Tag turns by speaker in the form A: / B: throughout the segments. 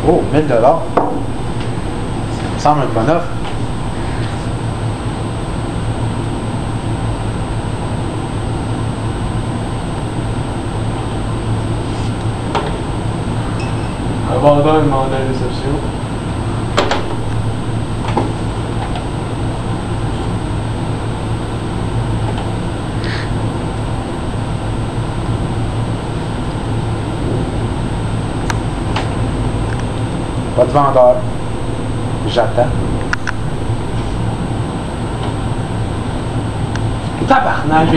A: Oh, 1000 $. Ça me semble une bonne offre.
B: Un vendeur demande à la réception.
A: Pas de vendeur. J'attends.
B: Tabarnak!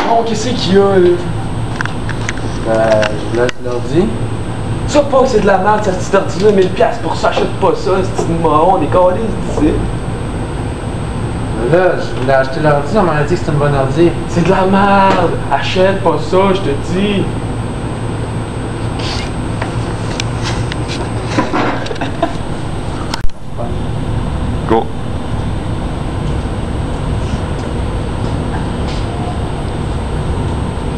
B: Bon, qu'est-ce qu'il y a, là?
A: Je laisse l'ordi.
B: Ça pas que c'est de la merde, ça petit ordi-là, 1000$ pour ça, achète pas ça, c'est une marron, on est calés d'ici.
A: Là, je voulais acheter l'ordi, on m'a dit que c'était une bonne ordi.
B: C'est de la merde! Achète pas ça, je te dis!
C: Go.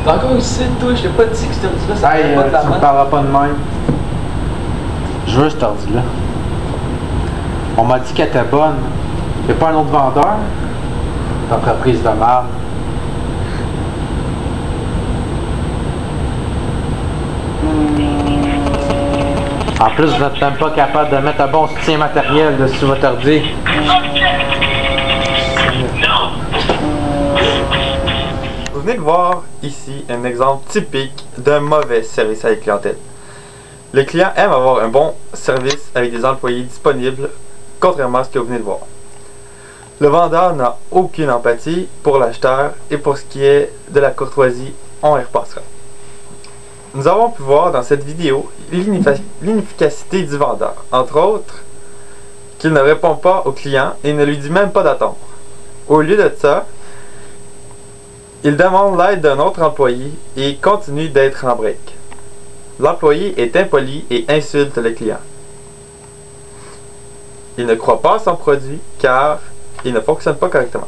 B: T'es encore ici, toi, je t'ai pas dit que cet ordi-là, ça
A: Hey,
B: pas de la
A: tu me
B: merde.
A: parleras pas de même. Je veux cet ordi-là. On m'a dit qu'elle était bonne. Y'a pas un autre vendeur? Entreprise de merde. En plus, vous n'êtes même pas capable de mettre un bon soutien matériel dessus votre ordi.
C: Vous venez de voir ici un exemple typique d'un mauvais service à la clientèle. Le client aime avoir un bon service avec des employés disponibles, contrairement à ce que vous venez de voir. Le vendeur n'a aucune empathie pour l'acheteur et pour ce qui est de la courtoisie, on y repassera. Nous avons pu voir dans cette vidéo l'inefficacité du vendeur, entre autres qu'il ne répond pas au client et ne lui dit même pas d'attendre. Au lieu de ça, il demande l'aide d'un autre employé et continue d'être en break. L'employé est impoli et insulte le client. Il ne croit pas à son produit car il ne fonctionne pas correctement.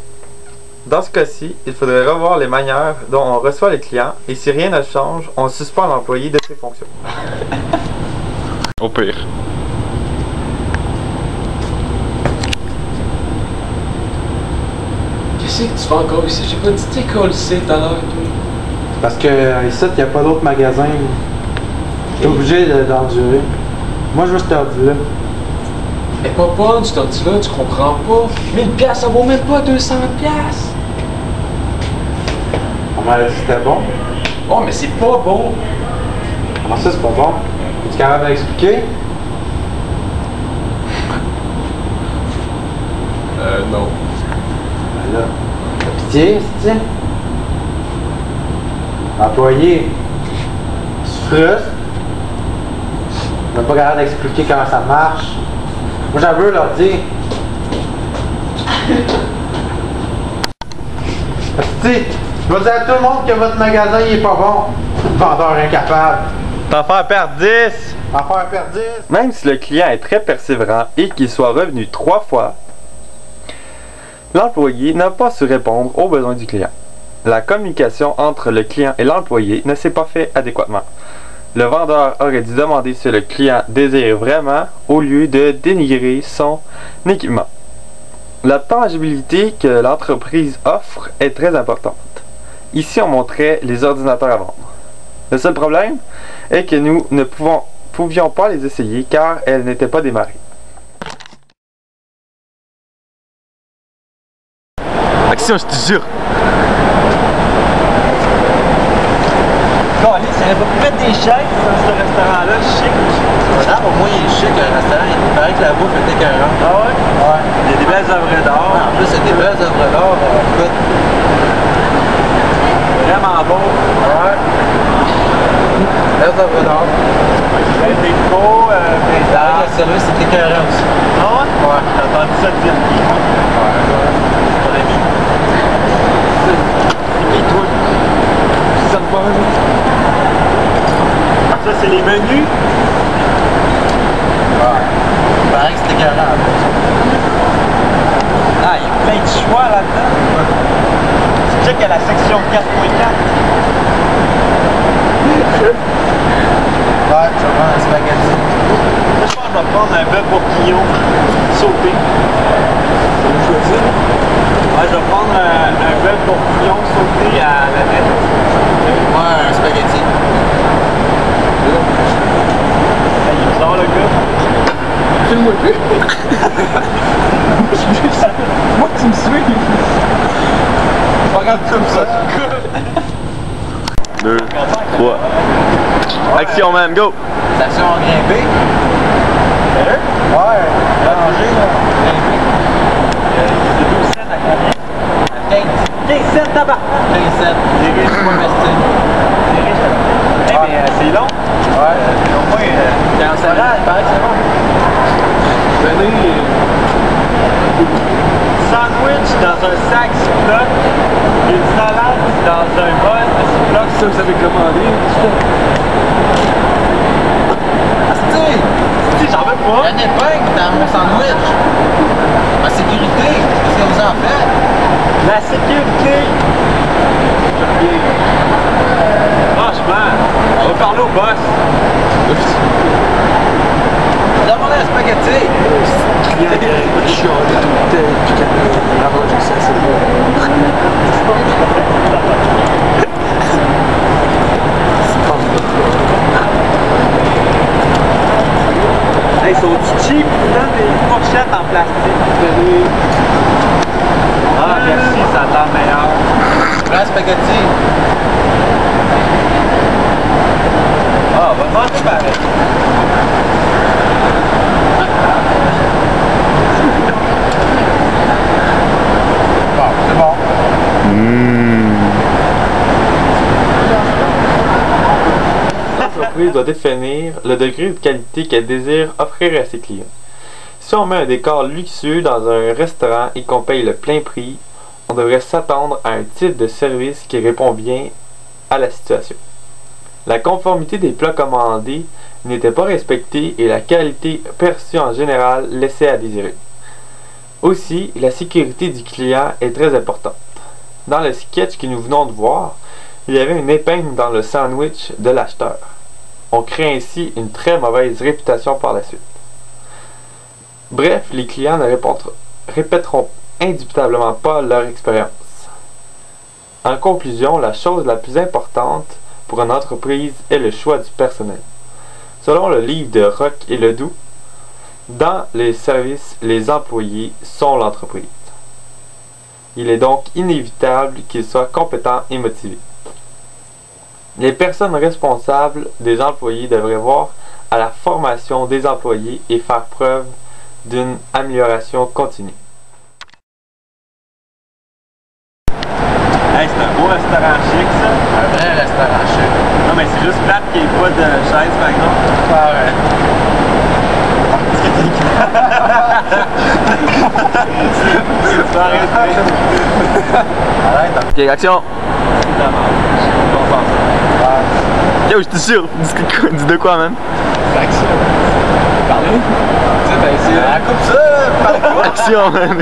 C: Dans ce cas-ci, il faudrait revoir les manières dont on reçoit les clients et si rien ne change, on suspend l'employé de ses fonctions. Au pire.
B: Qu'est-ce que tu fais encore ici? J'ai pas dit t'es collé ici tout à l'heure, toi.
A: Parce que ici, il n'y a pas d'autres magasins. T'es obligé d'endurer. Moi, je veux cet ordi-là.
B: Elle est pas bonne, cet ordi-là, tu comprends pas? 1000$, ça vaut même pas 200$!
A: On m'a dit que c'était bon.
B: Oh, mais c'est pas bon!
A: Comment ça, c'est pas bon? Es-tu capable d'expliquer?
B: Non.
A: Ben là, t'as pitié, c'est-tu? L'employé se frustre. On n'est pas capable d'expliquer comment ça marche. Moi, j'en veux leur dire. Tu sais, je vais dire à tout le monde que votre magasin il est pas bon. Vendeur incapable.
C: T'en fais perdre 10!
A: En faire perdre 10.
C: Même si le client est très persévérant et qu'il soit revenu 3 fois, l'employé n'a pas su répondre aux besoins du client. La communication entre le client et l'employé ne s'est pas faite adéquatement. Le vendeur aurait dû demander si le client désire vraiment au lieu de dénigrer son équipement. La tangibilité que l'entreprise offre est très importante. Ici, on montrait les ordinateurs à vendre. Le seul problème est que nous ne pouvions pas les essayer car elles n'étaient pas démarrées. Action, je te jure!
D: Si on avait pu mettre des chaises dans ce restaurant-là, chic. Ah, au moins, il est chic, un restaurant. Il paraît que la bouffe était écœurante. Ah ouais? Ouais. Il y a des belles œuvres d'art. En plus, il y a des belles œuvres d'art. Écoute. Vraiment beau. Ouais. Belles œuvres d'art. Belles décos, des arts. Le service est écœurant aussi. Ah ouais? Ouais. T'as entendu ça dire qui? Ouais. Ton ami. C'est qui, toi? Ça te va, ça, c'est les menus. Ouais. Il paraît que c'est écœurant. Ah, il y a plein de choix là-dedans. C'est déjà qu'il y a la section 4.4. Ouais, ça bourguignon sauté. Ouais, je vais prendre un bœuf bourguignon sauté à la tête.
E: Moi, un spaghetti.
D: Il est bizarre le gars.
B: Filme-moi plus. Moi, tu me suis. Regarde comme ça.
C: 2, 3. Action, man, go!
E: Station grimpée.
D: Sérieux?
E: Ouais, rangé, là. Grimpé.
D: Il y a 12 cents à combien?
E: 15.
D: 15 cents tabac!
E: 15 cents.
D: C'est riche.
E: C'est pas investir.
D: C'est riche. Hey, mais c'est long.
E: Ouais, au moins, quand ça va, il paraît que c'est bon.
D: Sandwich dans un sac Ziploc, une salade dans un bol de Ziploc.
B: Ça, vous avez commandé.
E: Asti!
D: Si, j'en veux
E: Il y a
D: pas.
E: une épingle dans mon sandwich. En sécurité, qu'est-ce que vous en faites?
D: La sécurité. Franchement, on va parler au boss.
E: Demandez un spaghetti.
B: Il y a un chiot, tout puis qu'elle arrange ça, c'est
D: Hey, ils sont cheap, ils donnent des fourchettes en plastique. Ah, merci, ça a l'air meilleur.
E: Prends un spaghetti.
D: Ah, on va manger pareil.
E: Bon, c'est bon.
C: L'entreprise doit définir le degré de qualité qu'elle désire offrir à ses clients. Si on met un décor luxueux dans un restaurant et qu'on paye le plein prix, on devrait s'attendre à un type de service qui répond bien à la situation. La conformité des plats commandés n'était pas respectée et la qualité perçue en général laissait à désirer. Aussi, la sécurité du client est très importante. Dans le sketch que nous venons de voir, il y avait une épingle dans le sandwich de l'acheteur. On crée ainsi une très mauvaise réputation par la suite. Bref, les clients ne répéteront indubitablement pas leur expérience. En conclusion, la chose la plus importante pour une entreprise est le choix du personnel. Selon le livre de Rock et Ledoux, dans les services, les employés sont l'entreprise. Il est donc inévitable qu'ils soient compétents et motivés. Les personnes responsables des employés devraient voir à la formation des employés et faire preuve d'une amélioration continue.
D: Hey, c'est un beau restaurant chic, ça.
E: Un vrai restaurant chic.
D: Non, mais c'est juste plate qu'il n'y ait pas de chaise, par exemple.
E: Ah ouais.
D: Tu peux arrêter.
E: Arrête.
C: Ok, action! Yo, j'étais sûr! Dis de quoi, man?
E: Parler. Tu sais, t'as essayé. Coupe ça!
C: Action, man!